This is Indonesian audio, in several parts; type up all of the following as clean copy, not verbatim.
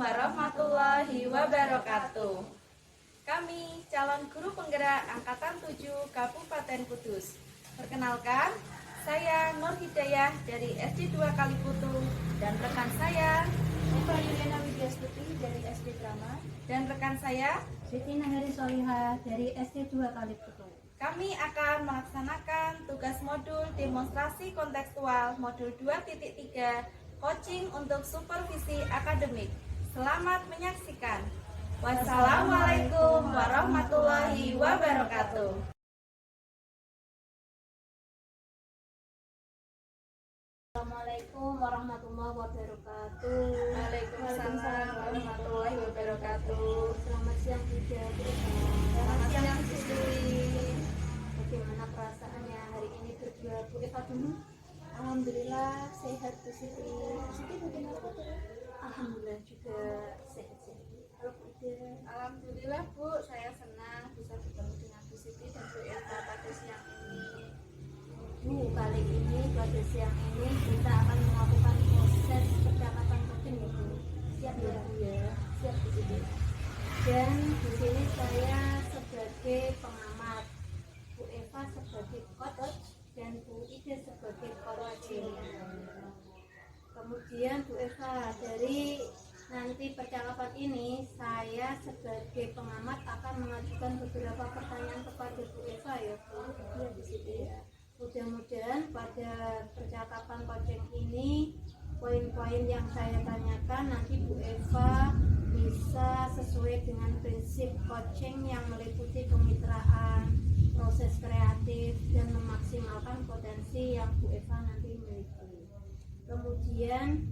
warahmatullahi wabarakatuh. Kami calon guru penggerak Angkatan 7 Kabupaten Kudus. Perkenalkan, saya Nur Hidayah dari SD 2 Kaliputu dan rekan saya Eva Yuliana Widyastuti dari SD Drama dan rekan saya Siti Nahari Solihah dari SD 2 Kaliputu. Kami akan melaksanakan tugas modul demonstrasi kontekstual modul 2.3 coaching untuk supervisi akademik. Selamat menyaksikan. Wassalamualaikum warahmatullahi wabarakatuh. Assalamualaikum warahmatullahi wabarakatuh. Waalaikumsalam warahmatullahi wabarakatuh. Selamat siang juga. Selamat siang siswi. Bagaimana perasaannya hari ini berdua Bu Eva dulu? Alhamdulillah sehat Bu Siti. Siti bagaimana Bu? Alhamdulillah juga sehat-sehat. Kalau Bu Ida? Alhamdulillah Bu, saya senang bisa bertemu dengan Bu Siti dan Bu Eva pada siang ini. Bu, kali ini pada siang ini kita akan melakukan proses percakapan coaching ya Bu. Siap ya Bu ya? Siap Bu Siti. Dan di sini saya sebagai pengamat, Bu Eva sebagai coach dan Bu Ida sebagai coaching. Kemudian Bu Eva, dari nanti percakapan ini saya sebagai pengamat akan mengajukan beberapa pertanyaan kepada Bu Eva ya Bu. Iya Bu Siti. Ya. Mudah-mudahan pada percakapan coaching ini poin-poin yang saya tanyakan nanti Bu Eva bisa sesuai dengan prinsip coaching yang meliputi kemitraan, proses kreatif, dan memaksimalkan potensi yang Bu Eva nanti miliki. Kemudian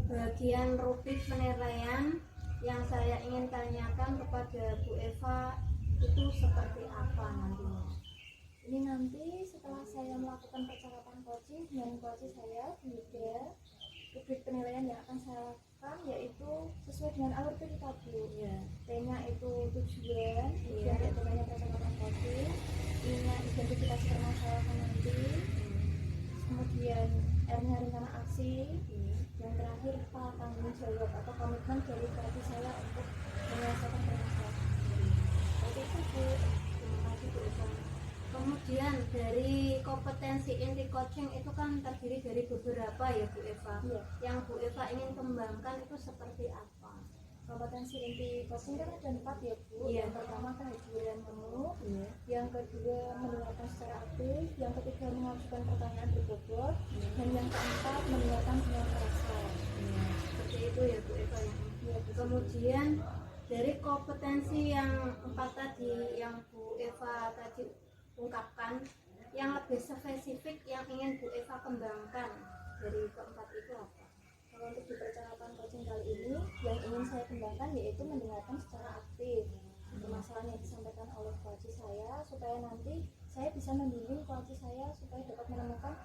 bagian rubrik penilaian yang saya ingin tanyakan kepada Bu Eva itu seperti apa nantinya? Ini nanti setelah saya melakukan percakapan coaching dengan coach saya juga rubrik penilaian yang akan saya lakukan yaitu sesuai dengan alur kita Bu. Ya. T-nya itu tujuan, Iya. yang ketiga percakapan coaching, I-nya identifikasi permasalahan nanti, kemudian R-nya rencana aksi, dan terakhir P tanggung jawab atau komitmen dari coach saya untuk menyelesaikan permasalahan. Seperti itu Bu. Terima kasih Bu Eva. Kemudian dari kompetensi inti coaching itu kan terdiri dari beberapa ya Bu Eva. Iya. Yang Bu Eva ingin kembangkan itu seperti apa? Kompetensi inti coaching kan ada 4 ya Bu. Iya. Yang pertama kehadiran penuh, Iya. yang kedua mendengarkan secara aktif, yang ketiga mengajukan pertanyaan berbobot, dan yang keempat mendengarkan dengan rasa. Seperti itu ya Bu Eva ya. Ya, Bu. Kemudian dari kompetensi yang 4 tadi yang Bu Eva tadi ungkapkan, yang lebih spesifik yang ingin Bu Eva kembangkan dari keempat itu apa? Kalau untuk di percakapan coaching kali ini, yang ingin saya kembangkan yaitu mendengarkan secara aktif permasalahan yang disampaikan oleh coach saya, supaya nanti saya bisa membimbing coach saya supaya dapat menemukan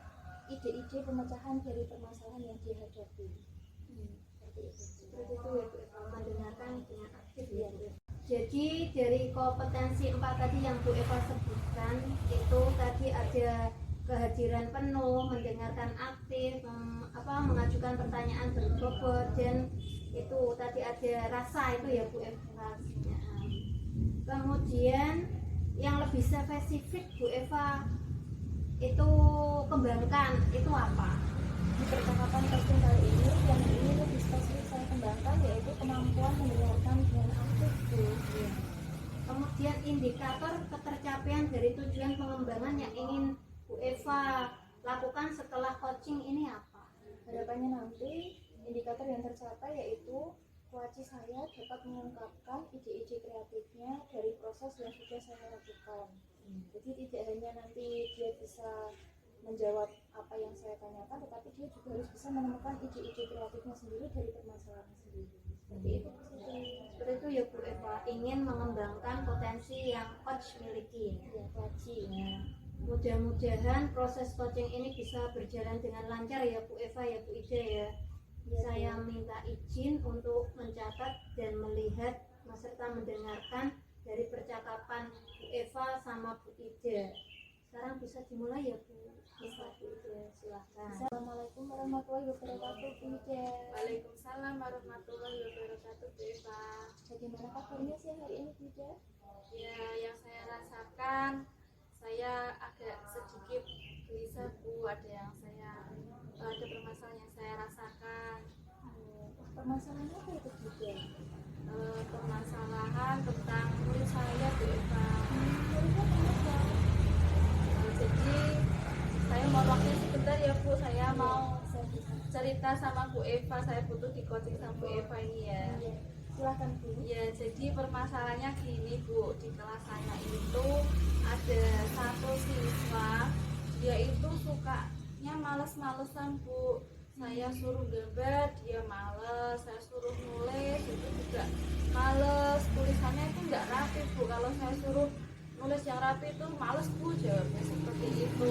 ide-ide pemecahan dari permasalahan yang dihadapi. Seperti itu. Seperti itu ya Bu Eva, mendengarkan dengan aktif ya Bu Eva. Jadi dari kompetensi 4 tadi yang Bu Eva sebutkan itu tadi ada kehadiran penuh, mendengarkan aktif, mengajukan pertanyaan berbobot, dan itu tadi ada rasa itu ya Bu Eva. Kemudian yang lebih spesifik Bu Eva itu kembangkan itu apa? Di percakapan coaching kali ini, yang ini lebih spesifik saya kembangkan yaitu kemampuan mendengarkan dengan aktif Bu. Kemudian indikator ketercapaian dari tujuan pengembangan yang ingin Bu Eva lakukan setelah coaching ini apa? Harapannya nanti indikator yang tercapai yaitu coach saya dapat mengungkapkan ide-ide kreatifnya dari proses yang sudah saya lakukan. Jadi tidak hanya nanti dia bisa menjawab apa yang saya tanyakan, tetapi dia juga harus bisa menemukan ide-ide kreatifnya sendiri dari permasalahan sendiri. Seperti itu Bu Siti. Seperti itu ya Bu Eva, ingin mengembangkan potensi yang coach miliki. Ya, coaching. Mudah-mudahan proses coaching ini bisa berjalan dengan lancar ya Bu Eva ya Bu Ida ya. Ya, Saya minta izin untuk mencatat dan melihat serta mendengarkan dari percakapan Bu Eva sama Bu Ida. Sekarang bisa dimulai ya Bu. Bisa Bu Ida, silahkan. Assalamualaikum warahmatullahi wabarakatuh, Bu Ida. Waalaikumsalam warahmatullahi wabarakatuh, Bu Eva. Bagaimana kabarnya sih hari ini, Bu Ida? Ya, yang saya rasakan, saya agak sedikit gelisah Bu. Ada permasalahan yang saya rasakan. Permasalahannya apa itu, Bu Ida? Permasalahan tentang murid saya, Bu Eva. Muridnya kenapa? Jadi saya mau waktu sebentar ya Bu. Saya mau Saya bisa. cerita sama Bu Eva. Saya butuh di coaching sama Bu Eva ini ya. Iya. Silahkan Bu. Ya, jadi permasalahannya gini Bu, di kelas saya itu ada satu siswa, dia itu sukanya males-malesan Bu. Saya suruh gambar, dia males, saya suruh nulis, itu juga males, tulisannya itu nggak rapi Bu. Kalau saya suruh nulis yang rapi itu males Bu, jawabnya seperti itu.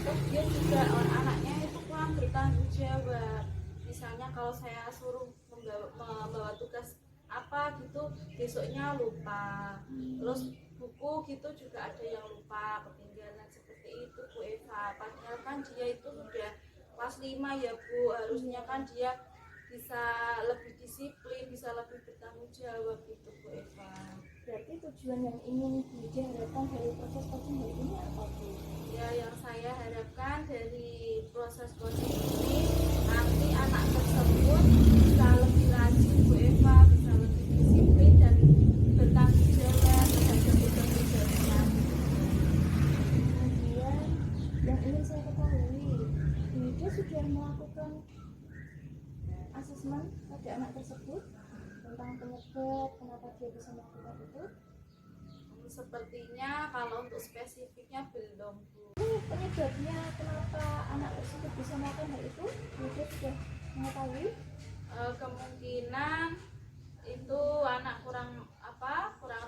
Terus dia juga anaknya itu kurang bertanggung jawab. Misalnya kalau saya suruh membawa tugas apa gitu, besoknya lupa. Terus buku gitu juga ada yang lupa, ketinggalan seperti itu Bu Eva. Padahal kan dia itu sudah kelas 5 ya Bu, harusnya kan dia bisa lebih disiplin, bisa lebih bertanggung jawab gitu Bu Eva. Berarti tujuan yang ingin Bu Ida harapkan dari proses coaching hari ini apa, Bu? Ya, yang saya harapkan dari proses coaching ini nanti anak tersebut bisa lebih rajin Bu Eva, bisa lebih disiplin dan bertanggung jawab terhadap tugas-tugasnya. Kemudian yang ingin saya ketahui, Bu Ida sudah melakukan asesmen pada anak tersebut tentang penyebab kenapa dia bisa melakukan itu. Sepertinya kalau untuk spesifiknya belum Bu. Penyebabnya kenapa anak tersebut bisa melakukan hal itu, Bu Ida sudah mengetahui. Kemungkinan itu anak kurang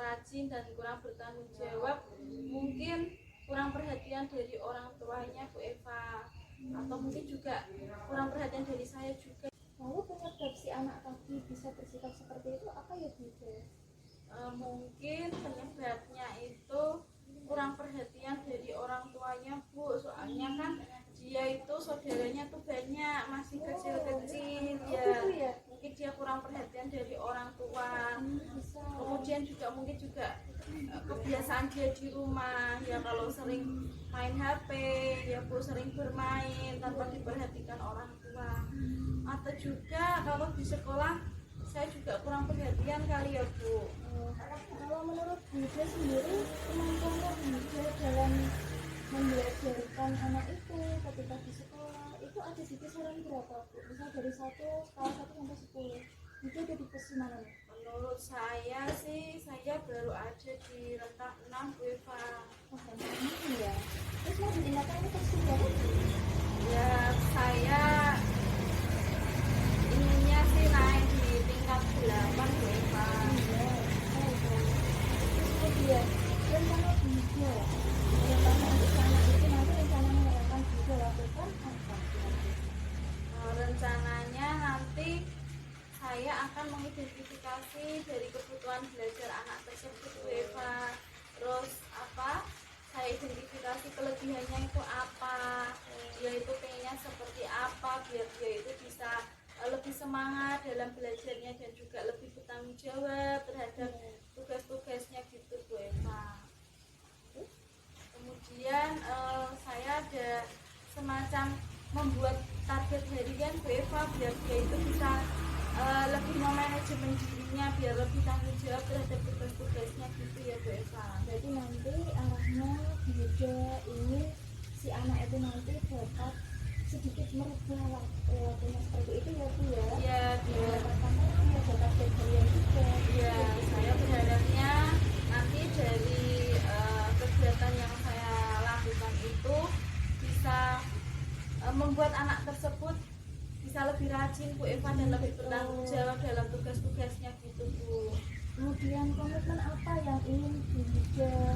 rajin dan kurang bertanggung jawab, mungkin kurang perhatian dari orang tuanya Bu Eva, atau mungkin juga kurang perhatian dari saya juga. Lalu penyebab si anak tadi bisa bersikap seperti itu apa ya, Bu Ida? Mungkin penyebabnya itu kurang perhatian dari orang tuanya Bu, soalnya kan dia itu saudaranya tuh banyak, masih kecil-kecil ya. Gitu ya? Mungkin dia kurang perhatian dari orang tua. Bisa. Kemudian juga mungkin juga kebiasaan dia di rumah ya, kalau sering main HP ya Bu, sering bermain tanpa diperhatikan orang tua. Atau juga kalau di sekolah saya juga kurang perhatian kali ya Bu. Kalau menurut Bu Ida sendiri, kemampuannya Bu Ida dalam membelajarkan anak itu ketika di sekolah itu ada di kisaran berapa, Bu? Misal dari skala 1 sampai 10. Bu Ida ada di posisi mana nih? Menurut saya sih, saya baru aja di rentang 6 Bu Eva. Oh, ini ya. Terus mau ditindakan ini posisi berapa, Bu? Ya, saya inginnya sih naik di tingkat 8 Bu Eva. Iya, saya tahu. Terus kemudian rencana Bu Ida, rencana untuk anak itu nanti rencananya yang akan Bu Ida lakukan apa? Rencananya nanti saya akan mengidentifikasi dari kebutuhan belajar anak tersebut Bu Eva. Terus saya identifikasi kelebihannya itu apa, dia itu pengennya seperti apa, biar dia itu bisa lebih semangat dalam belajarnya dan juga lebih bertanggung jawab terhadap tugas-tugasnya gitu Bu Eva. Kemudian saya ada semacam membuat target harian Bu Eva, biar dia itu bisa lebih memanajemen dirinya, biar lebih tanggung jawab terhadap tugas-tugasnya gitu ya Bu Eva. Berarti nanti arahnya Bu Ida ingin si anak itu nanti dapat sedikit merubah waktunya seperti itu ya Bu ya. Iya, dia. Mendapatkan dapat bagian juga. Ya, saya berharapnya nanti dari kegiatan yang saya lakukan itu bisa membuat anak tersebut bisa lebih rajin Bu Eva dan lebih bertanggung jawab dalam tugas-tugasnya gitu Bu. Kemudian komitmen apa yang ingin Bu Ida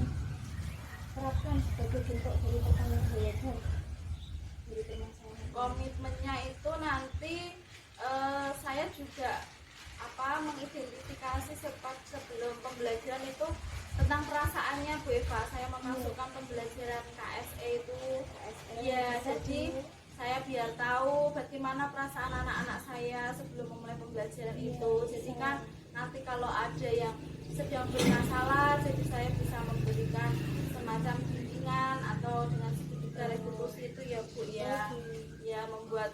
terapkan sebagai bentuk dari pertanggungjawaban dari permasalahan? Komitmennya itu nanti saya juga mengidentifikasi sebelum pembelajaran itu tentang perasaannya Bu Eva. Saya memasukkan pembelajaran KSE itu. Ya, jadi saya biar tahu bagaimana perasaan anak-anak saya sebelum memulai pembelajaran itu. Jadi kan nanti kalau ada yang sedang bermasalah, jadi saya bisa memberikan semacam bimbingan atau dengan sedikit restitusi itu ya Bu ya. Ya membuat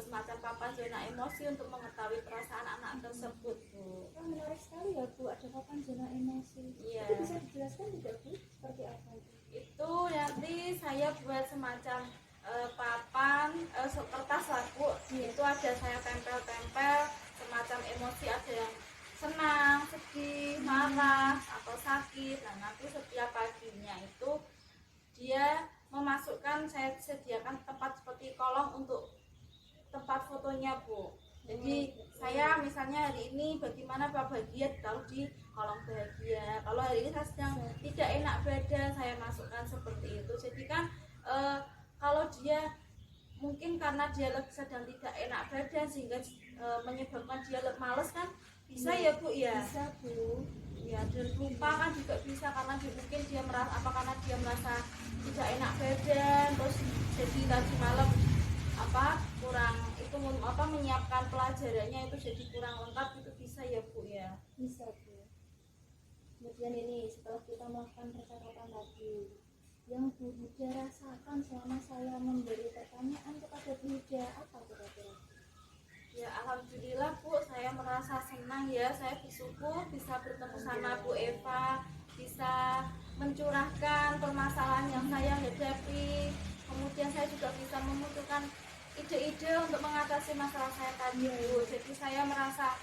semacam papan zona emosi untuk mengetahui perasaan anak tersebut Bu. Menarik sekali ya Bu, ada papan zona emosi. Iya. Itu bisa dijelaskan tidak Bu? Seperti apa itu? Itu nanti saya buat semacam papan kertas lah Bu. Itu ada saya tempel-tempel semacam emosi, ada yang senang, sedih, marah atau sakit. Nah nanti setiap paginya itu dia memasukkan, saya sediakan tempat seperti kolong untuk tempat fotonya Bu. Jadi saya misalnya hari ini bagaimana Pak bahagia, ditaruh di kolom bahagia. Kalau hari ini saya sedang tidak enak badan, saya masukkan seperti itu. Jadi kan kalau dia mungkin karena dia sedang tidak enak badan sehingga menyebabkan dia males kan bisa ya Bu ya. Bisa Bu. Ya, dan lupa kan juga bisa karena mungkin dia merasa karena dia merasa tidak enak badan, terus jadi tadi malam kurang itu menyiapkan pelajarannya itu jadi kurang lengkap, itu bisa ya Bu ya. Bisa Bu. Kemudian ini setelah kita melakukan percakapan tadi, yang Bu Huda rasakan selama saya memberi pertanyaan kepada Bu Huda apa kira-kira? Ya alhamdulillah Bu, saya merasa senang ya, saya bersyukur bisa bertemu sama Bu Eva, bisa mencurahkan permasalahan yang saya hadapi. Kemudian saya juga bisa memunculkan ide-ide untuk mengatasi masalah saya tadi Bu. Jadi saya merasa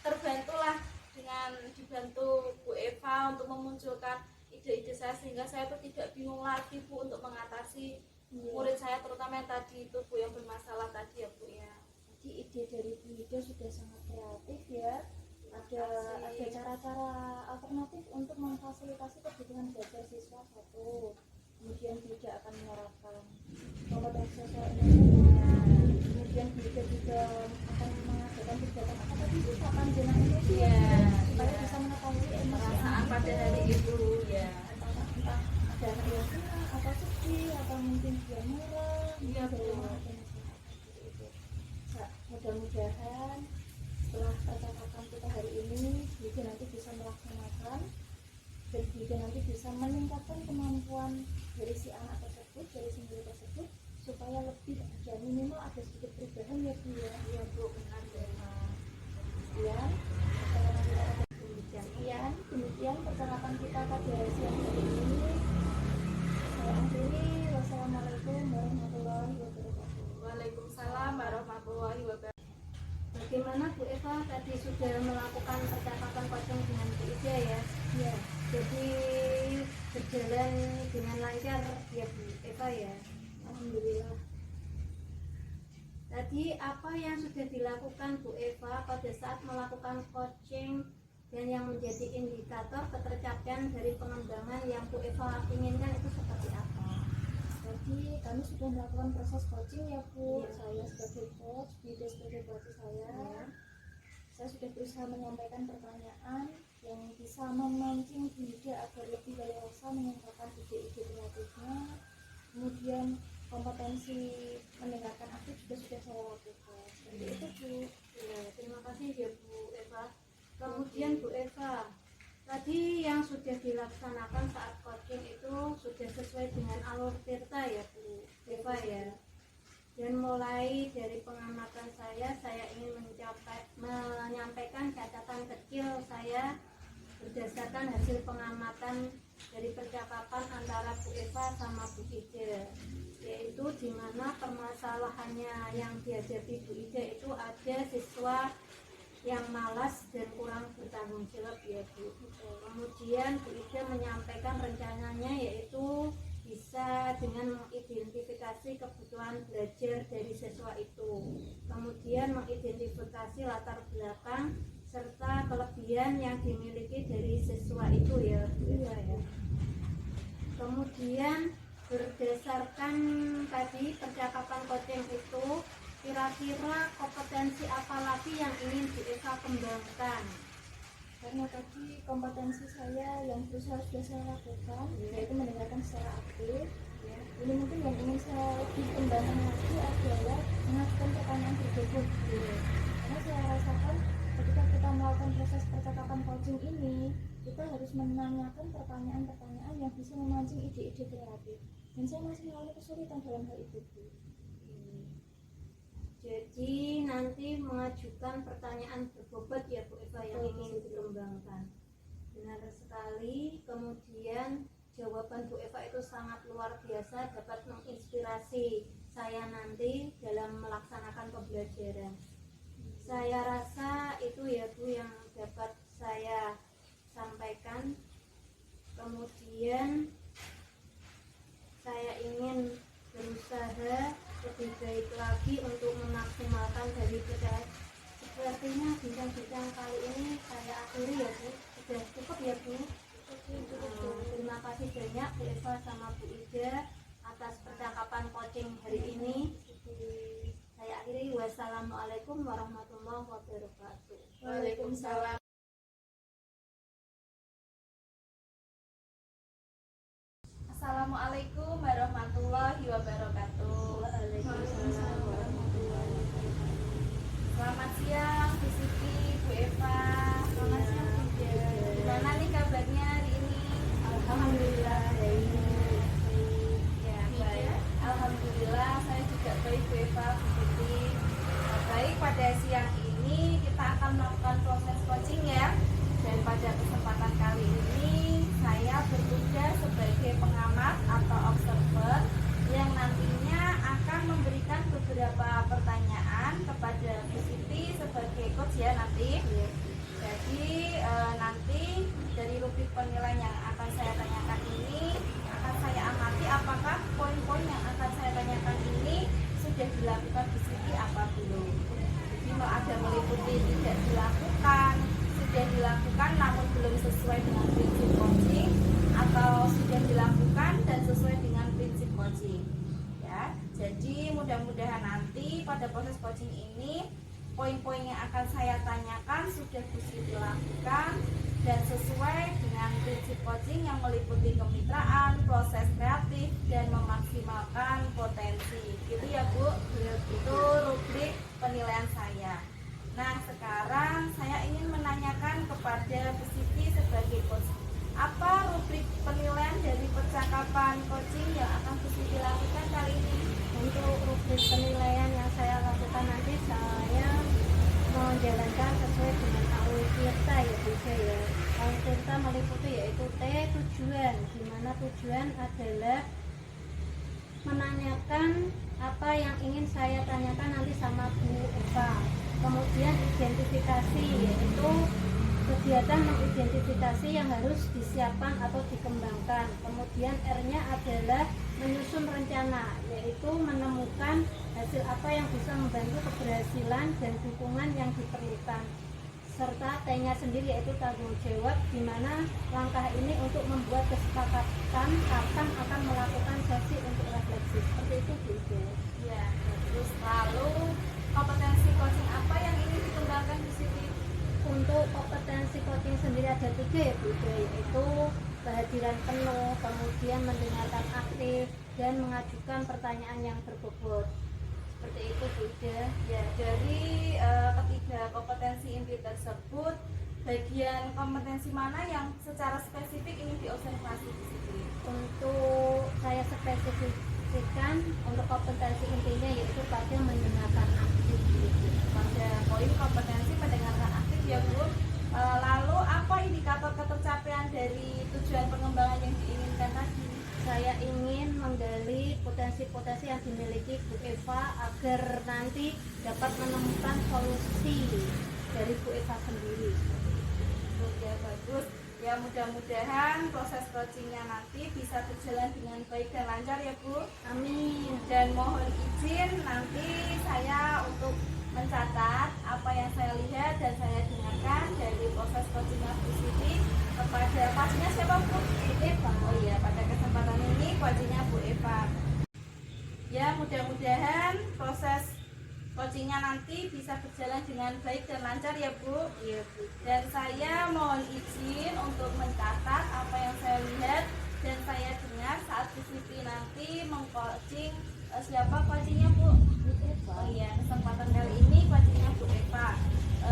terbantulah dengan dibantu Bu Eva untuk memunculkan ide-ide saya, sehingga saya tuh tidak bingung lagi Bu untuk mengatasi murid saya terutama yang tadi itu Bu yang bermasalah tadi ya Bu ya. Jadi ide dari Bu Huda sudah sangat kreatif ya. Ada cara-cara alternatif untuk memfasilitasi kebutuhan belajar siswa satu. Kemudian Bu Huda akan menerapkan kompetensi sosial emosional. Kemudian Bu Huda juga akan mengadakan kegiatan apa tadi itu papan zona emosi supaya bisa mengetahui perasaan pada hari itu ya. Entah ada anak yang senang atau sedih atau mungkin dia marah. Iya Bu. Mudah-mudahan setelah percakapan kita hari ini juga nanti bisa melaksanakan dan juga nanti bisa meningkatkan kemampuan dari si anak tersebut, dari si guru tersebut, supaya lebih dan minimal ada sedikit perubahan ya Bu ya. Iya Bu, benar ya. Demikian percakapan kita pada siang hari ini. Saya akhiri. Wassalamualaikum warahmatullahi wabarakatuh. Waalaikumsalam warahmatullahi wabarakatuh. Bagaimana Bu Eva tadi sudah melakukan percakapan pocong dengan Bu Ida ya? Ya, Jadi berjalan dengan lancar ya Bu Eva ya? alhamdulillah. Tadi apa yang sudah dilakukan Bu Eva pada saat melakukan coaching dan yang menjadi indikator ketercapaian dari pengembangan yang Bu Eva inginkan itu seperti apa? Jadi kami sudah melakukan proses coaching ya Bu. Iya. Saya sebagai coach, Bida sebagai pelatih saya sudah berusaha menyampaikan pertanyaan yang bisa memancing Bida agar lebih leluasa mengungkapkan ide-ide kreatifnya. Kemudian kompetensi mendengarkan aktif juga sudah saya lakukan. Seperti itu Bu. Ya, terima kasih ya Bu Eva. Kemudian Bu Eva, tadi yang sudah dilaksanakan saat coaching itu sudah sesuai dengan alur tirta ya Bu Eva ya. Dan mulai dari pengamatan saya ingin menyampaikan catatan kecil saya berdasarkan hasil pengamatan dari percakapan antara Bu Eva sama Bu Ida, yaitu di mana permasalahannya yang dihadapi Bu Ida itu ada siswa yang malas dan kurang bertanggung jawab ya Bu. Kemudian Bu Ida menyampaikan rencananya yaitu bisa dengan mengidentifikasi kebutuhan belajar dari siswa itu, kemudian mengidentifikasi latar belakang serta kelebihan yang dimiliki dari siswa itu ya Bu Ida ya. Kemudian berdasarkan tadi percakapan coaching itu, kira-kira kompetensi apa lagi yang ingin Bu Eva kembangkan Karena tadi kompetensi saya yang berusaha sudah saya lakukan, yaitu mendengarkan secara aktif. Ini mungkin yang ingin saya lebih kembangkan lagi adalah mengajukan pertanyaan berbobot. Karena saya rasakan ketika kita melakukan proses percakapan coaching ini, kita harus menanyakan pertanyaan-pertanyaan yang bisa memancing ide-ide kreatif. Dan saya masih mengalami kesulitan dalam hal itu, Bu. Jadi nanti mengajukan pertanyaan berbobot ya Bu Eva yang ingin dikembangkan. Benar sekali. Kemudian jawaban Bu Eva itu sangat luar biasa, dapat menginspirasi saya nanti dalam melaksanakan pembelajaran. Saya rasa itu ya Bu yang dapat saya sampaikan. Kemudian saya ingin berusaha lebih baik lagi untuk memaksimalkan dari kita. Sepertinya bincang-bincang kali ini saya akhiri ya Bu. Sudah cukup ya Bu. Terima kasih banyak Bu Eva sama Bu Ida atas percakapan coaching hari ini. Saya akhiri. Wassalamualaikum warahmatullahi wabarakatuh. Waalaikumsalam. Assalamualaikum warahmatullahi wabarakatuh. Waalaikumsalam warahmatullahi wabarakatuh. Selamat siang Bu Siti, Bu Eva. Selamat siang Bu Ida. Gimana nih kabarnya hari ini? Alhamdulillah baik. Ya baik. Alhamdulillah saya juga baik Bu Eva, Bu Siti. Baik, pada siang ini kita akan melakukan proses coaching ya. Dan pada kesempatan kali ini saya bertugas sebagai pengamat atau observer yang nantinya akan memberikan beberapa pertanyaan kepada Bu Siti sebagai coach ya nanti. Jadi nanti dari rubrik penilaian yang akan saya tanyakan ini akan saya amati apakah poin-poin yang akan saya tanyakan ini sudah dilakukan Bu Siti apa belum. Jadi mau ada meliputi tidak dilakukan, sudah dilakukan namun belum sesuai dengan prinsip coaching, atau sudah dilakukan dan sesuai dengan prinsip coaching ya. Jadi mudah-mudahan nanti pada proses coaching ini poin-poin yang akan saya tanyakan sudah bisa dilakukan dan sesuai dengan prinsip coaching yang meliputi kemitraan, proses kreatif, dan memaksimalkan potensi. Gitu ya Bu, itu rubrik penilaian saya. Nah sekarang saya ingin menanyakan kepada Bu Siti sebagai coach, apa rubrik penilaian dari percakapan coaching yang akan Bu Siti lakukan kali ini? Untuk rubrik penilaian yang saya lakukan nanti saya menjalankan sesuai dengan AUI Tirta ya Bu ya. AUI Tirta meliputi yaitu T tujuan, di mana tujuan adalah menanyakan apa yang ingin saya tanyakan nanti sama Bu Eva. Kemudian identifikasi, yaitu kegiatan mengidentifikasi yang harus disiapkan atau dikembangkan. Kemudian R-nya adalah menyusun rencana, yaitu menemukan hasil apa yang bisa membantu keberhasilan dan dukungan yang diperlukan. Serta T-nya sendiri yaitu tanggung jawab, di mana langkah ini untuk membuat kesepakatan kapan akan melakukan sesi untuk refleksi. Seperti itu Bu Ida. Ya, terus lalu kompetensi coaching apa yang ingin dikembangkan di sini? Untuk kompetensi coaching sendiri ada 3 ya Bu Ida, yaitu kehadiran penuh, kemudian mendengarkan aktif, dan mengajukan pertanyaan yang berbobot. Seperti itu Bu Ida. Ya, dari ketiga kompetensi inti tersebut, bagian kompetensi mana yang secara spesifik ingin diobservasi di sini? Untuk saya spesifikkan untuk kompetensi intinya yaitu pada mendengarkan aktif gitu. Pada poin kompetensi mendengarkan aktif ya Bu. Lalu apa indikator ketercapaian dari tujuan pengembangan yang diinginkan tadi? Saya ingin menggali potensi-potensi yang dimiliki Bu Eva agar nanti dapat menemukan solusi dari Bu Eva sendiri. Ya bagus. Ya mudah-mudahan proses coachingnya nanti bisa berjalan dengan baik dan lancar ya Bu. Amin. Dan mohon izin nanti saya untuk mencatat apa yang saya lihat dan saya dengarkan dari proses coachingnya Bu Siti kepada coachnya siapa Bu? Eva. Oh iya, pada kesempatan ini coachingnya Bu Eva. Ya mudah-mudahan proses coachingnya nanti bisa berjalan dengan baik dan lancar ya Bu. Iya Bu. Dan saya mohon izin untuk mencatat apa yang saya lihat dan saya dengar saat Bu Siti nanti mengcoaching. Siapa coachingnya Bu? Oh iya, kesempatan kali ini coachingnya Bu Eva.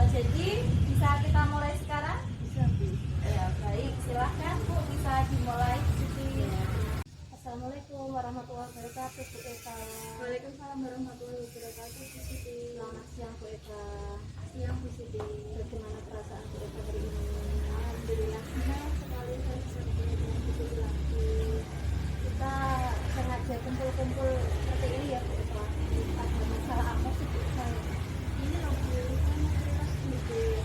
Jadi bisa kita mulai sekarang? Bisa Bu. Ya baik, silahkan Bu, bisa dimulai Bu Siti. Assalamualaikum warahmatullahi wabarakatuh Bu Eva. Waalaikumsalam warahmatullahi wabarakatuh Bu Siti. Selamat siang Bu Eva. Siang Bu Siti. Bagaimana perasaan Bu Eva hari ini? Alhamdulillah senang sekali saya bisa bertemu dengan Bu Siti lagi. Kita sengaja kumpul-kumpul seperti ini ya Bu Eva. Ada masalah apa sih Bu Eva? Ini loh Bu, saya mau cerita sedikit.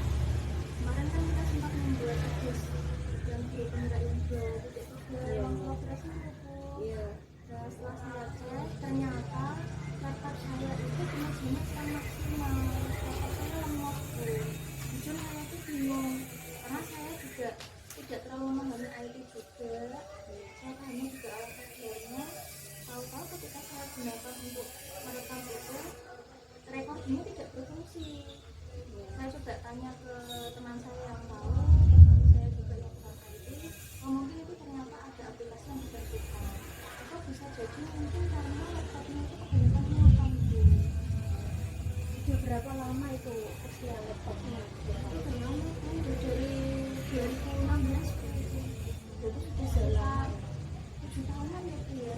Kemarin kan kita sempat membuat tugas yang guru penggerak yang 2.3 yang progresnya Bu. Iya. Nah, setelah saya cek, ternyata laptop saya itu kemajuannya kurang maksimal. Laptop saya lemot Bu. Jujur saya tuh bingung karena saya juga tidak terlalu memahami IT juga. Saya hanya juga alat kerjanya. Tahu-tahu ketika saya gunakan untuk merekam itu, recordingnya tidak berfungsi. Saya coba tanya ke teman saya yang tahu, teman saya juga yang kurang IT. Oh, mungkin itu ternyata ada aplikasi yang dibutuhkan. Atau bisa jadi mungkin karena laptopnya itu kebanyakan nyalakan Bu. Sudah berapa lama itu usia laptopnya? Itu udah lama kan, udah dari 2016 Bu. Jadi sudah jalan. 7 tahunan ya Bu ya.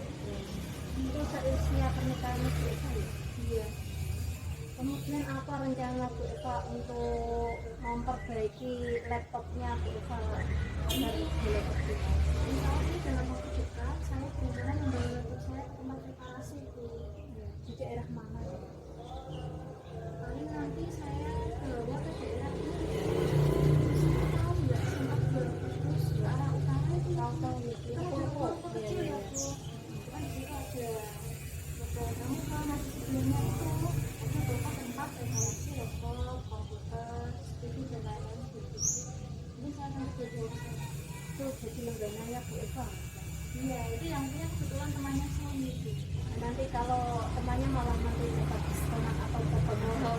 Itu seusia pernikahannya Bu Eva ya? Iya. Kemudian apa rencana Bu Eva untuk memperbaiki laptopnya Bu Eva agar boleh optimal? Insya Allah ini dalam waktu dekat saya berencana membawa laptop saya ke tempat reparasi Bu. Di daerah mana ya? Paling nanti saya bawa ke daerah ini. Tahu nggak sempat terus ke arah utara itu Tahu-tahu ya, kan ada Purwo. toko kecil ya Bu. Kan di situ ada toko pramuka. Nah di sebelumnya itu ada beberapa tempat reparasi laptop, komputer, TV dan lain-lain gitu. Ini saya akan kerja di sana. Itu jadi langganannya Bu Eva. Iya, itu yang punya kebetulan temannya suami Bu. Nanti kalau temannya malah nanti dapat diskonan atau potongan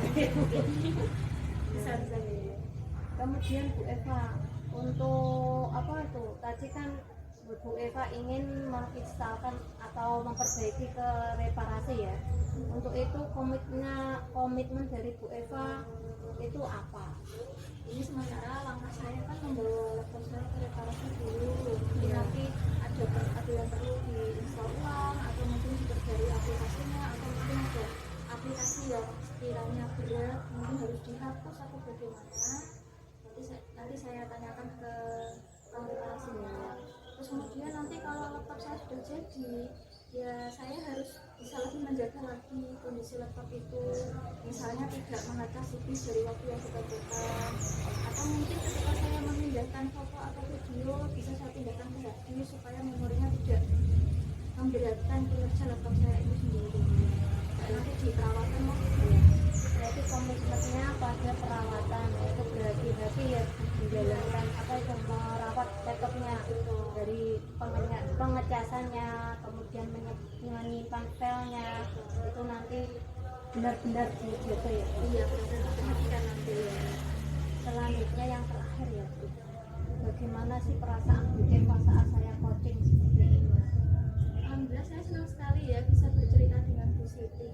Bisa bisa ya. Kemudian Bu Eva untuk apa itu tadi kan Bu Eva ingin menginstalkan atau memperbaiki ke reparasi ya. Untuk itu komitmen dari Bu Eva itu apa? Ini sementara langkah saya kan membawa laptop saya ke reparasi dulu. Mungkin nanti ada yang perlu diinstal ulang atau mungkin diperbarui aplikasinya atau mungkin ada aplikasi yang sekiranya berat mungkin harus dihapus atau bagaimana. Nanti saya tanyakan ke tukang reparasinya. Terus kemudian nanti kalau laptop saya sudah jadi, ya saya harus bisa lebih menjaga lagi kondisi laptop itu, misalnya tidak mengacak CPU dari waktu yang ketepukan, atau mungkin ketika saya memindahkan foto atau video bisa saya pindahkan ke hard disk supaya memorinya tidak memberatkan kinerja laptop saya itu sendiri. Nanti di perawatan mau Berarti komitmennya pada perawatan, yaitu berhati-hati ya menjalankan apa itu merawat laptopnya dari pengecasannya, kemudian menyimpan filenya itu nanti benar-benar dijaga ya. iya benar-benar diperhatikan nanti ya. Selanjutnya yang terakhir ya Bu, bagaimana sih perasaan Bu Eva saat saya coaching seperti ini? Alhamdulillah saya senang sekali ya bisa bercerita dengan Bu Siti,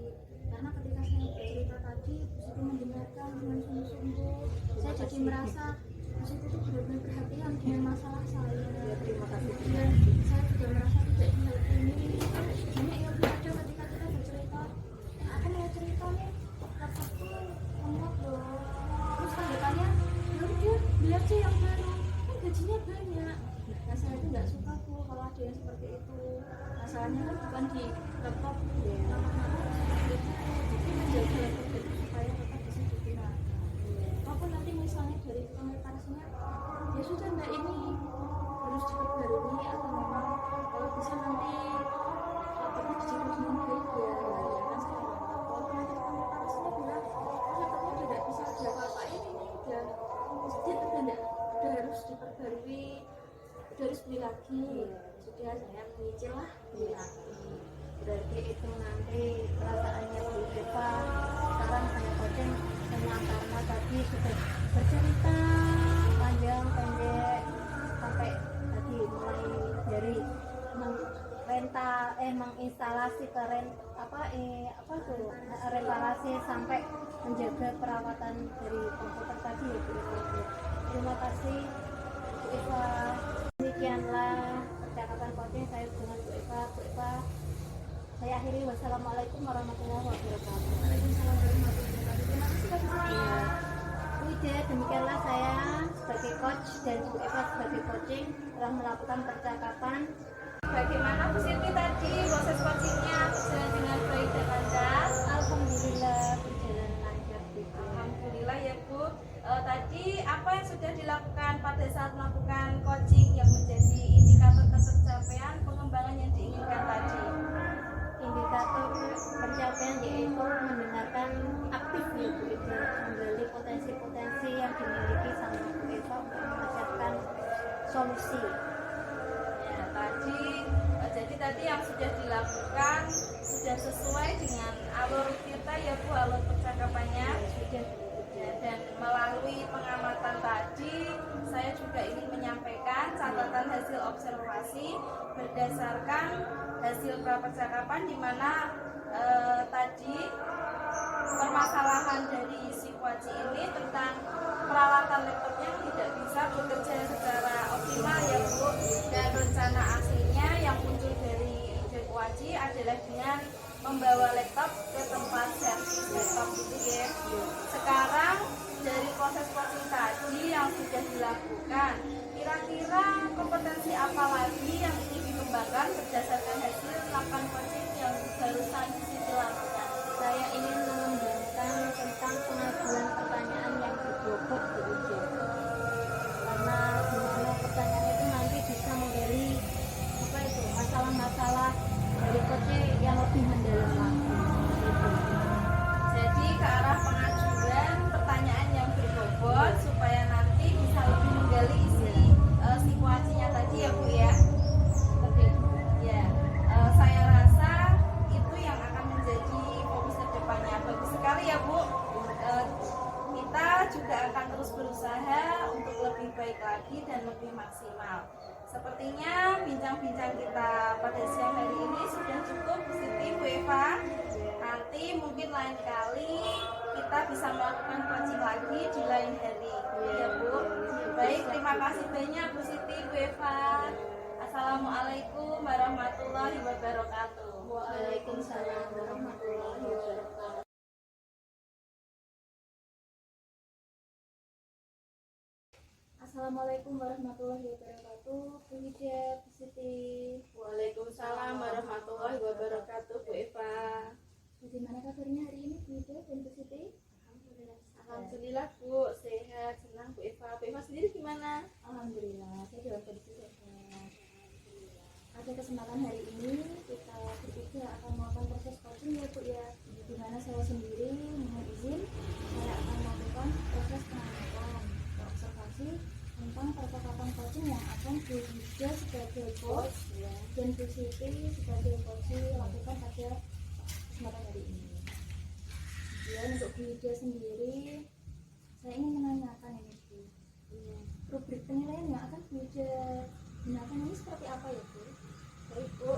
karena ketika saya bercerita tadi Bu Siti mendengarkan dengan sungguh-sungguh. Saya jadi merasa Bu Siti itu benar-benar perhatian dengan masalah saya. Ya, terima kasih. Kemudian saya juga merasa tidak dihakimi. Banyak yang ada ketika kita bercerita, aku mau cerita nih, laptopku lemot loh. Terus tanggapannya, ya udah beli aja yang baru, kan gajinya banyak. Nah saya itu nggak suka Bu kalau ada yang seperti itu. Masalahnya kan bukan di laptop jadi menjaga laptop itu supaya tetap bisa digunakan. Walaupun nanti misalnya dari tukang reparasinya, ya sudah mbak ini harus diperbarui atau memang kalau bisa nanti laptopnya dijaga dengan baik ya, ya kan saya nggak tahu. Kalau nanti tukang reparasinya bilang laptopnya tidak bisa diapa-apain, ini udah harus diperbarui, udah harus beli lagi. Sudah saya menyicil lah beli lagi. Berarti itu nanti perasaannya Bu Eva kapan saya coaching tenang, karena tadi sudah bercerita panjang pendek sampai tadi mulai dari menginstalasi reparasi sampai menjaga perawatan dari komputer tadi ya Bu Eva. Terima kasih Bu Eva. Demikianlah percakapan coaching saya dengan Bu Eva. Bu Eva, saya akhiri. Wassalamualaikum warahmatullahi wabarakatuh. Waalaikumsalam warahmatullahi wabarakatuh. Terima kasih Kak Putri. Ya, Wida, demikianlah saya sebagai coach dan Bu Eva sebagai coaching telah melakukan percakapan. Bagaimana Bu Siti tadi proses coachingnya berjalan dengan baik dan lancar? Alhamdulillah berjalan lancar Bu. Alhamdulillah ya Bu. Tadi apa yang sudah dilakukan pada saat melakukan coaching yang menjadi indikator pencapaian pengembangan yang diinginkan tadi? Indikator pencapaian yaitu mendengarkan aktif ya Bu Eva, menggali potensi-potensi yang dimiliki sama Bu Eva untuk mengajarkan solusi. Ya, jadi tadi yang sudah dilakukan sudah sesuai dengan alur kita ya Bu, alur percakapannya. Sudah. Ya, dan melalui pengamatan tadi saya juga ingin menyampaikan catatan hasil observasi berdasarkan hasil prapercakapan di mana tadi permasalahan dari si Kuaci ini tentang peralatan laptopnya tidak bisa bekerja secara optimal ya Bu, dan rencana aslinya yang muncul dari ide Kuaci adalah dengan membawa laptop ke tempat servis laptop gitu ya. Sekarang dari proses coaching tadi yang sudah dilakukan, kira-kira kompetensi apa lagi yang ingin dikembangkan berdasarkan hasil 8 coaching yang barusan dilakukan? Saya ingin mengembangkan tentang pengajuan pertanyaan yang berbobot Bu Ida. Karena semua pertanyaan itu nanti bisa menggali masalah-masalah dari coaching yang lebih mendalam lagi. Jadi ke arah pengajuan pertanyaan yang berbobot supaya nanti bisa lebih menggali isi situasinya tadi ya Bu ya. Seperti itu. Ya, saya rasa itu yang akan menjadi fokus ke depannya. Bagus sekali ya Bu. Kita juga akan terus berusaha untuk lebih baik lagi dan lebih maksimal. Sepertinya bincang-bincang kita pada siang hari ini sudah cukup Bu Siti, Bu Eva. Nanti mungkin lain kali kita bisa melakukan coaching lagi di lain hari ya Bu. Baik, terima kasih banyak Bu Siti, Bu Eva. Assalamualaikum warahmatullahi wabarakatuh. Waalaikumsalam warahmatullahi wabarakatuh. Assalamualaikum warahmatullahi wabarakatuh. Bu Hida, Bu Siti. Waalaikumsalam warahmatullahi wabarakatuh Bu Eva. Bagaimana kabarnya hari ini Bu Hida dan Bu Siti? Alhamdulillah Bu, sehat, senang Bu Eva. Bu Eva sendiri gimana? Alhamdulillah, saya dalam kondisi sehat. Pada kesempatan hari ini kita bertiga akan melakukan proses coaching ya Bu ya. Di mana saya sendiri mohon izin saya akan melakukan proses pengamatan observasi tentang percakapan coaching yang akan Bu Hida sebagai coach dan Bu Siti sebagai coach lakukan pada kesempatan hari ini. Kemudian untuk Bu Hida sendiri, saya ingin menanyakan ini Bu, rubrik penilaian yang akan Bu Hida gunakan ini seperti apa ya Bu? Baik Bu,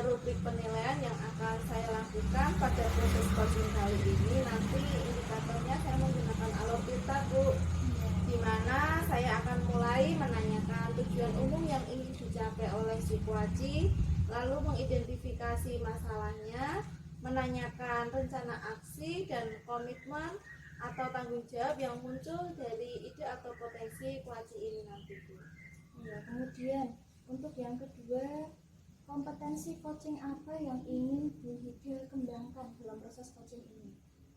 rubrik penilaian yang akan saya lakukan pada proses coaching kali ini nanti indikatornya saya menggunakan alur kita Bu, di mana saya akan mulai menanyakan tujuan umum yang ingin dicapai oleh si Kuaci, lalu mengidentifikasi masalahnya, menanyakan rencana aksi dan komitmen atau tanggung jawab yang muncul dari ide atau potensi Kuaci ini nanti Bu. Ya, kemudian untuk yang kedua, kompetensi coaching apa yang ingin Bu Hida kembangkan dalam proses coaching ini?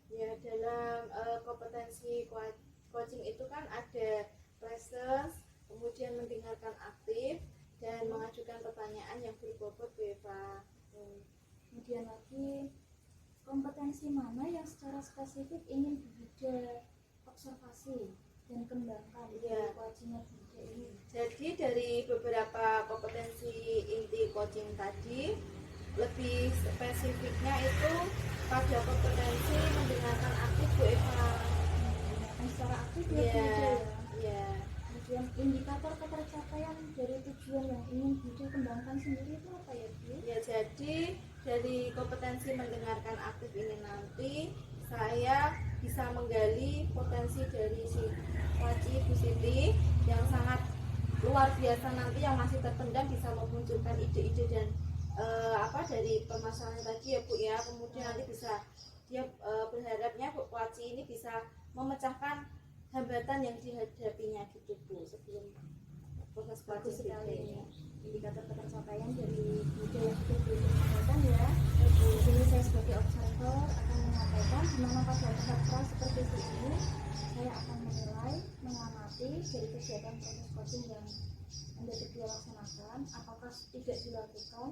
Ya, dalam kompetensi coaching itu kan ada presence, kemudian mendengarkan aktif dan mengajukan pertanyaan yang berbobot Bu Eva. Kemudian lagi, kompetensi mana yang secara spesifik ingin Bu Hida observasi dan kembangkan di Ya. coachingnya Bu Hida ini? Jadi dari beberapa kompetensi inti coaching tadi, lebih spesifiknya itu pada kompetensi mendengarkan aktif Bu Eva. Dan secara aktif ya Bu Iya, Ida ya. iya. Kemudian indikator ketercapaian dari tujuan yang ingin Bu Ida kembangkan sendiri itu apa ya Bu? Ya, jadi dari kompetensi mendengarkan aktif ini nanti saya bisa menggali potensi dari si Waci Bu Siti yang sangat luar biasa, nanti yang masih terpendam bisa memunculkan ide-ide dan dari permasalahan tadi ya Bu ya. Kemudian nanti bisa dia berharapnya Bu Waci ini bisa memecahkan hambatan yang dihadapinya gitu Bu sebelum proses Bagus Waci sekali ini. ya. Indikator ketercapaian dari Bu Ida yang sudah Bu Ida sampaikan ya. Di sini saya sebagai observer akan menyampaikan di mana pada tahap pra seperti ini saya akan menilai, mengamati dari kegiatan proses coaching yang Anda berdua laksanakan, apakah tidak dilakukan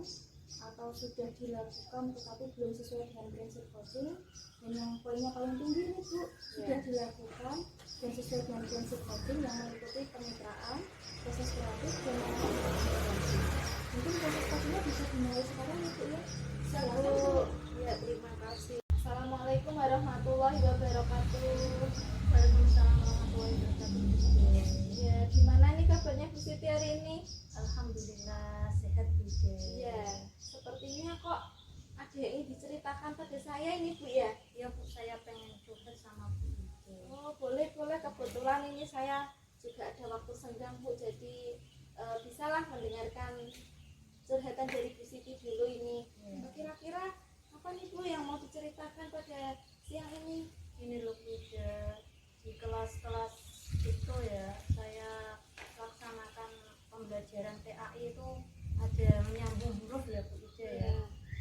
atau sudah dilakukan tetapi belum sesuai dengan prinsip coaching. Dan yang poinnya paling tinggi nih Bu, sudah dilakukan dan sesuai dengan prinsip coaching yang meliputi kemitraan, proses kreatif dan intervensi. Mungkin proses coachingnya bisa dimulai sekarang ya Bu ya. Bu, ya terima kasih. Assalamualaikum warahmatullahi wabarakatuh. Waalaikumsalam warahmatullahi wabarakatuh. Ya, gimana nih kabarnya Bu Siti hari ini? Alhamdulillah sehat Bu Ida. Ya, sepertinya kok ada yang ingin diceritakan pada saya ini Bu ya. Ya Bu, saya pengen curhat sama Bu Ida. Oh, boleh. Kebetulan ini saya juga ada waktu senggang Bu, jadi bisalah mendengarkan curhatan dari Bu Siti dulu ini. Kira-kira apa nih Bu yang mau diceritakan pada siang ini? Ini loh Bu Ida, di kelas-kelas itu ya saya laksanakan pembelajaran TAI itu ada menyambung huruf ya Bu Ida ya.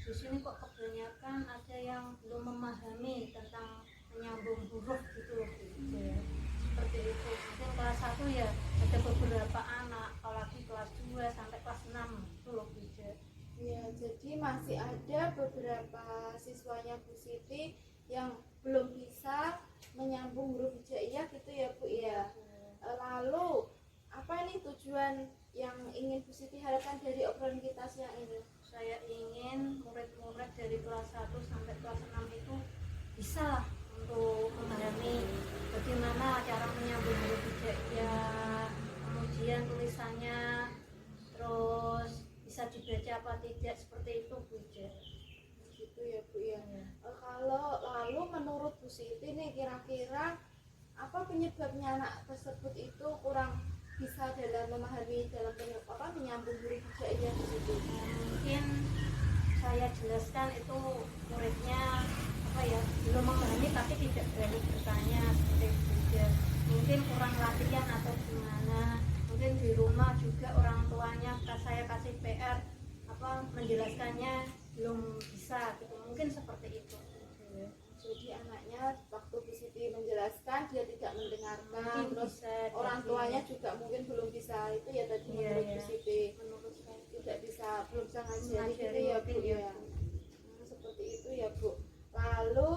Di sini kok kebanyakan ada yang belum memahami tentang menyambung huruf gitu loh Bu Ida. Seperti itu. Mungkin kelas 1 ya ada beberapa anak, apalagi kelas 2 sampai kelas 6 itu loh Bu Ida. Ya, jadi masih ada beberapa siswanya Bu Siti yang belum bisa menyambung huruf hijaiyah gitu ya Bu ya. Lalu apa nih tujuan yang ingin Bu Siti harapkan dari obrolan kita siang ini? Saya ingin murid-murid dari kelas 1 sampai kelas 6 itu bisa lah untuk memahami bagaimana cara menyambung huruf hijaiyah, kemudian tulisannya, terus bisa dibaca apa tidak, seperti itu Bu Ida. Gitu ya Bu ya. Kalau lalu menurut Bu Siti nih kira-kira apa penyebabnya anak tersebut itu kurang bisa dalam memahami dalam menyambung huruf hijaiyah Bu Siti? Mungkin saya jelaskan itu muridnya belum memahami tapi tidak berani bertanya, seperti itu juga. Mungkin kurang latihan atau gimana, mungkin di rumah juga orang tuanya saya kasih PR menjelaskannya belum bisa gitu, mungkin seperti itu. Jadi anaknya waktu Bu Siti menjelaskan dia tidak mendengarkan, Mungkin terus bisa orang jadi. tuanya juga mungkin belum bisa itu ya tadi Iya, menurut iya. Bu Siti Menurut saya belum bisa ngajari gitu Ngajari ya Bu mungkin ya. ya. Seperti itu ya Bu. Lalu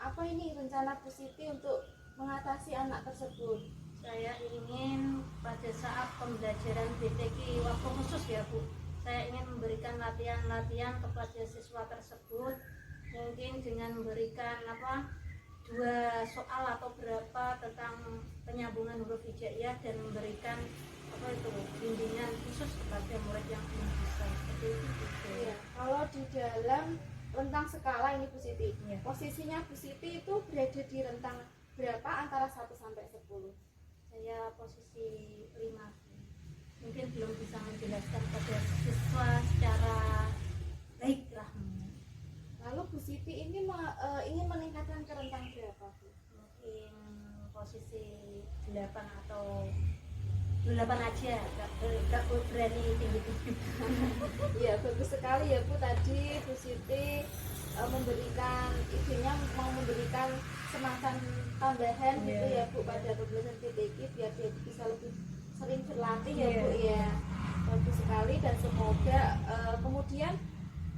apa ini rencana Bu Siti untuk mengatasi anak tersebut? saya ingin pada saat pembelajaran BTK waktu khusus ya Bu, saya ingin memberikan latihan-latihan kepada siswa tersebut, mungkin dengan memberikan 2 soal atau berapa tentang penyambungan huruf hijaiyah dan memberikan bimbingan khusus kepada murid yang belum bisa, seperti itu gitu. Iya. Kalau di dalam rentang skala ini Bu Siti, Iya. posisinya Bu Siti itu berada di rentang berapa antara 1 sampai 10? Saya posisi 5, mungkin belum bisa menjelaskan pada siswa secara baik lah. Lalu Bu Siti ini ingin meningkatkan ke rentang berapa Bu? Mungkin posisi 8 atau 8 aja, gak berani tinggi-tinggi. Ya bagus sekali ya Bu, tadi Bu Siti memberikan idenya, mau memberikan semacam tambahan gitu ya Bu pada pembelajaran PTK biar dia bisa lebih sering berlatih ya Bu ya. Bagus sekali dan semoga kemudian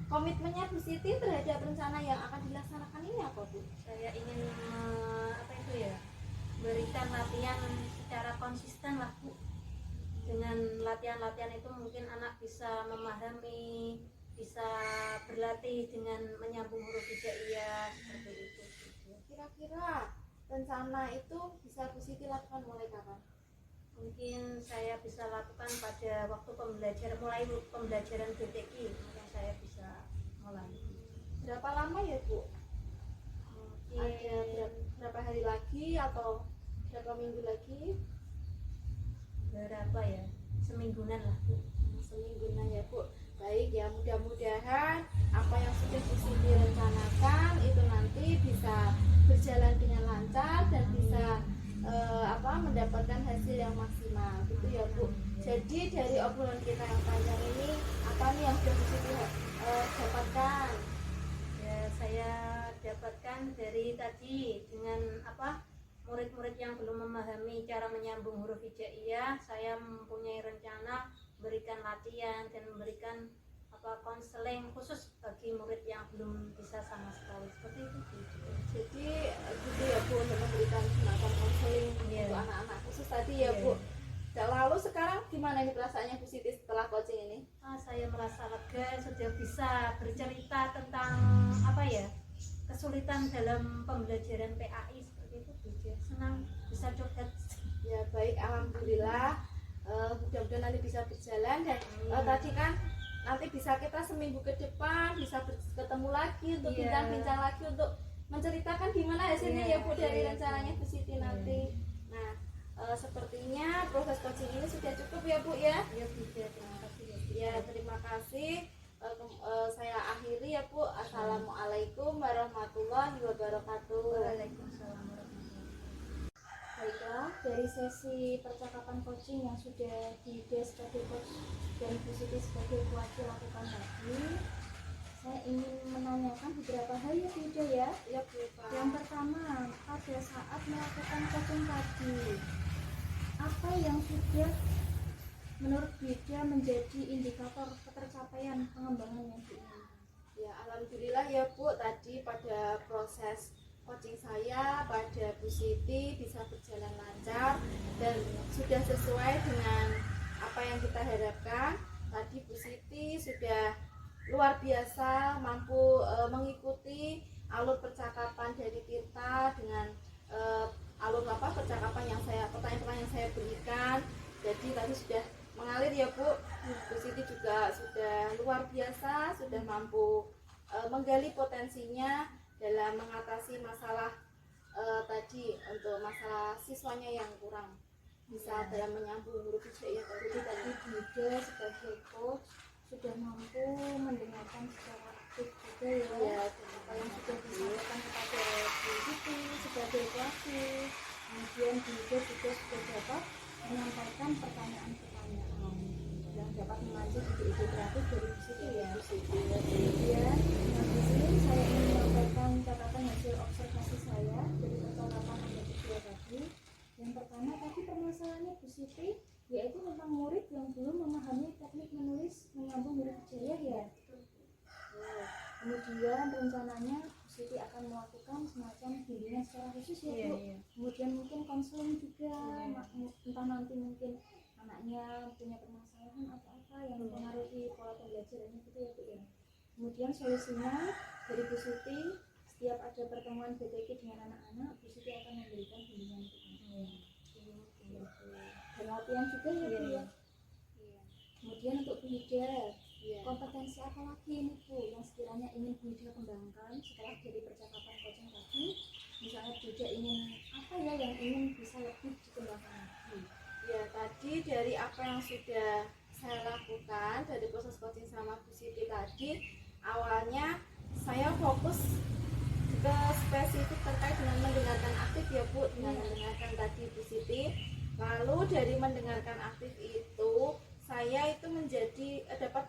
komitmennya Bu Siti terhadap rencana yang akan dilaksanakan ini apa Bu? Saya ingin berikan latihan secara konsisten lah Bu. Dengan latihan-latihan itu mungkin anak bisa memahami, bisa berlatih dengan menyambung huruf hijaiyah seperti itu. Kira-kira rencana itu bisa Bu Siti lakukan mulai kapan? Mungkin saya bisa lakukan pada waktu mulai pembelajaran BTI, mungkin saya bisa mulai. Berapa lama ya Bu? Ada Mungkin berapa hari lagi atau berapa minggu lagi? berapa ya, semingguan lah Bu. Semingguan ya Bu. Baik ya, mudah-mudahan apa yang sudah Bu Siti rencanakan itu nanti bisa berjalan dengan lancar dan bisa mendapatkan hasil yang maksimal gitu ya Bu. Jadi dari obrolan kita yang panjang ini apa nih yang sudah Bu Siti dapatkan? Ya, saya dapatkan dari tadi dengan murid-murid yang belum memahami cara menyambung huruf hijaiyah, saya mempunyai rencana berikan latihan dan memberikan konseling khusus bagi murid yang belum bisa sama sekali, seperti itu Bu. Jadi gitu ya Bu, untuk memberikan semacam konseling Iya. untuk anak-anak khusus tadi ya Iya. Bu. Lalu sekarang gimana nih perasaannya Bu Siti setelah coaching ini? Saya merasa lega, sudah bisa bercerita tentang kesulitan dalam pembelajaran PAI seperti itu Bu. Senang bisa curhat. Ya baik, alhamdulillah. Mudah-mudahan nanti bisa berjalan dan tadi kan nanti bisa kita seminggu ke depan bisa ketemu lagi untuk Iya. bincang-bincang lagi untuk menceritakan gimana hasilnya Iya, ya Bu dari iya, rencananya Bu Siti iya. nanti. Nah, sepertinya proses coaching ini sudah cukup ya Bu ya. Ya Bu, terima kasih ya Bu. Ya, terima kasih. Saya akhiri ya Bu. Assalamualaikum warahmatullahi wabarakatuh. Waalaikumsalam warahmatullahi wabarakatuh. Baiklah, dari sesi percakapan coaching yang sudah Dida sebagai coach dan Bu Siti sebagai pelatih lakukan tadi, saya ingin menanyakan beberapa hal ya Dida ya. Ya Bu, Pak. Yang pertama, pada saat melakukan coaching tadi, apa yang sudah menurut Dida menjadi indikator ketercapaian pengembangannya Bu? Ya, alhamdulillah ya Bu, tadi pada proses coaching saya pada Bu Siti bisa berjalan lancar dan sudah sesuai dengan apa yang kita harapkan. Tadi Bu Siti sudah luar biasa mampu mengikuti alur percakapan dari kita dengan alur percakapan yang pertanyaan-pertanyaan yang saya berikan. Jadi tadi sudah mengalir ya Bu. Bu Siti juga sudah luar biasa, sudah mampu menggali potensinya dalam mengatasi masalah tadi untuk masalah siswanya yang kurang bisa dalam menyambung huruf hijaiyah tadi. Jadi tadi Dida sebagai coach sudah mampu mendengarkan secara aktif juga ya, apa yang sudah disampaikan kepada Bu Siti sebagai pelatih. Kemudian Dida juga sudah dapat menyampaikan pertanyaan-pertanyaan yang dapat memancing ide-ide kreatif dari Bu Siti ya. Kemudian dengan di sini saya ingin menyampaikan catatan hasil observasi saya dari percakapan yang kedua tadi. Yang pertama tadi permasalahannya Bu Siti yaitu tentang murid yang belum memahami teknik menulis menyambung huruf hijaiyah ya. Kemudian rencananya Bu Siti akan melakukan semacam bimbingan secara khusus ya Bu. Kemudian mungkin konseling juga, entah nanti mungkin anaknya punya permasalahan atau apa yang mempengaruhi pola pembelajarannya gitu ya Bu ya. Kemudian solusinya dari Bu Siti, setiap ada pertemuan BTK dengan anak-anak, Bu Siti akan memberikan bimbingan dan latihan juga ya Bu ya. Kemudian untuk Bu Hida, kompetensi apa lagi ini Bu yang sekiranya ingin Bu Hida kembangkan setelah dari percakapan coaching tadi? Misalnya Bu Hida ingin apa ya yang ingin bisa lebih dikembangkan lagi? Ya, tadi dari apa yang sudah saya lakukan dari proses coaching sama Bu Siti tadi, awalnya saya fokus ke spesifik terkait dengan mendengarkan aktif ya Bu, dengan mendengarkan tadi Bu Siti. Lalu dari mendengarkan aktif itu, saya itu mendapat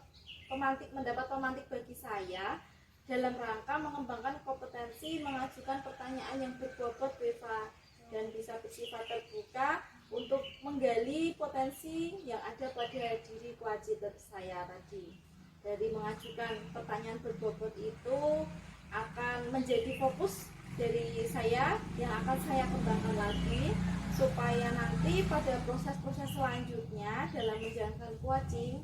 pemantik bagi saya dalam rangka mengembangkan kompetensi mengajukan pertanyaan yang berbobot Beva dan bisa bersifat terbuka untuk menggali potensi yang ada pada diri kewajiban saya tadi. Dari mengajukan pertanyaan berbobot itu akan menjadi fokus dari saya yang akan saya kembangkan lagi supaya nanti pada proses-proses selanjutnya dalam menjalankan coaching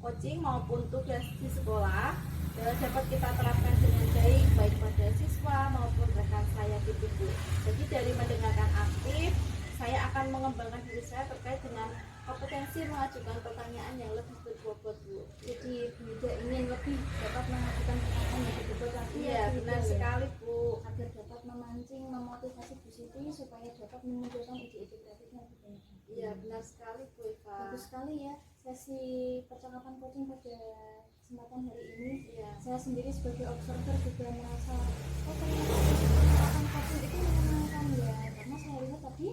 coaching maupun tugas di sekolah dapat kita terapkan dengan baik pada siswa maupun rekan saya gitu Bu. Jadi dari mendengarkan aktif, saya akan mengembangkan diri saya terkait dengan kompetensi mengajukan pertanyaan yang lebih berbobot Bu. Jadi Bu Ida ingin lebih dapat mengajukan pertanyaan yang berbobot lagi. Iya benar sekali Bu. Agar dapat memancing, memotivasi Bu Siti supaya dapat memunculkan ide-ide kreatifnya Bu Ida. Iya benar sekali Bu Eva. Bagus sekali ya sesi percakapan coaching pada kesempatan hari ini. Iya. Saya sendiri sebagai observer juga merasa oh ternyata percakapan coaching itu menyenangkan ya, karena saya lihat tadi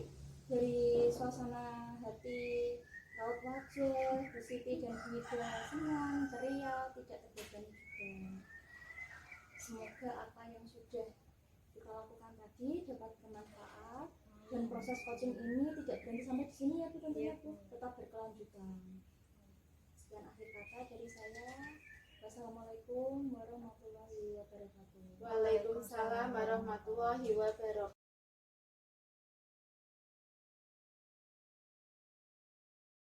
dari suasana hati, raut wajah Bu Siti dan Bu Ida senang, ceria, tidak terbebani juga. Semoga apa yang sudah kita lakukan tadi dapat bermanfaat dan proses coaching ini tidak berhenti sampai di sini ya Bu, tentunya Bu, tetap berkelanjutan. Sekian akhir kata dari saya. Wassalamualaikum warahmatullahi wabarakatuh. Waalaikumsalam warahmatullahi wabarakatuh.